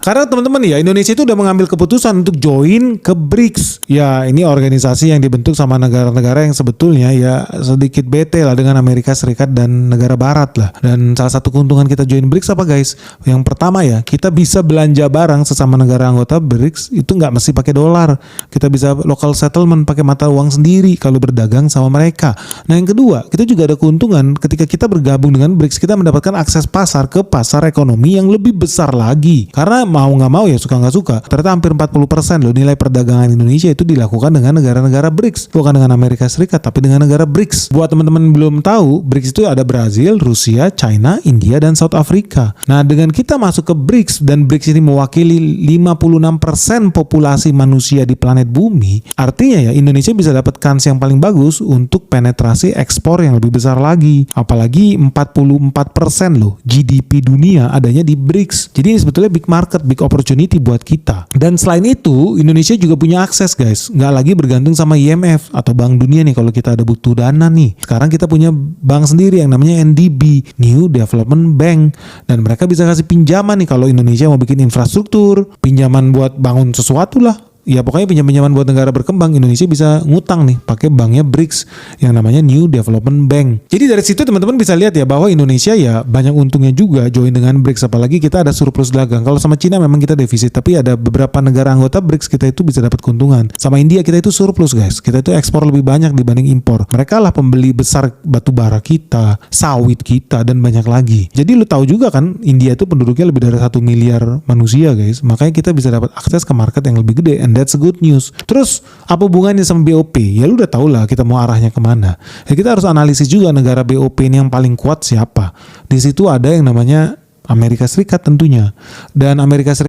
Karena teman-teman ya, Indonesia itu udah mengambil keputusan untuk join ke BRICS. Ya, ini organisasi yang dibentuk sama negara-negara yang sebetulnya ya sedikit bete lah dengan Amerika Serikat dan negara barat lah. Dan salah satu keuntungan kita join BRICS apa guys? Yang pertama ya, kita bisa belanja barang sesama negara anggota BRICS itu nggak mesti pakai dolar. Kita bisa local settlement pakai mata uang sendiri kalau berdagang sama mereka. Nah yang kedua, kita juga ada keuntungan ketika kita bergabung dengan BRICS, kita mendapatkan akses pasar ke pasar ekonomi yang lebih besar lagi. Karena mau nggak mau ya, suka nggak suka, ternyata hampir 40% loh nilai perdagangan Indonesia itu dilakukan dengan negara-negara BRICS, bukan dengan Amerika Serikat tapi dengan negara BRICS. Buat teman-teman belum tahu, BRICS itu ada Brazil, Rusia, China, India, dan South Africa. Nah dengan kita masuk ke BRICS dan BRICS ini mewakili 56% populasi manusia di planet bumi, artinya ya Indonesia bisa dapat kans yang paling bagus untuk penetrasi ekspor yang lebih besar lagi. Apalagi 44% loh GDP dunia adanya di BRICS. Jadi ini sebetulnya big market, big opportunity buat kita. Dan selain itu, Indonesia juga punya akses guys. Nggak lagi bergantung sama IMF atau Bank Dunia nih kalau kita ada butuh dana nih. Sekarang kita punya bank sendiri yang namanya NDB, New Development Bank. Dan mereka bisa kasih pinjaman nih kalau Indonesia mau bikin infrastruktur, pinjaman buat bangun sesuatu lah. Ya pokoknya pinjam-pinjaman buat negara berkembang, Indonesia bisa ngutang nih pakai banknya BRICS yang namanya New Development Bank. Jadi dari situ teman-teman bisa lihat ya bahwa Indonesia ya banyak untungnya juga join dengan BRICS, apalagi kita ada surplus dagang. Kalau sama Cina memang kita defisit, tapi ada beberapa negara anggota BRICS kita itu bisa dapat keuntungan. Sama India kita itu surplus guys, kita itu ekspor lebih banyak dibanding impor. Mereka lah pembeli besar batu bara kita, sawit kita, dan banyak lagi. Jadi lu tahu juga kan India itu penduduknya lebih dari 1 miliar manusia guys, makanya kita bisa dapat akses ke market yang lebih gede. And that's a good news. Terus apa hubungannya sama BOP? Ya lu udah tau lah kita mau arahnya kemana. Ya kita harus analisis juga negara BOP ini yang paling kuat siapa. Di situ ada yang namanya Amerika Serikat tentunya. Dan Amerika Serikat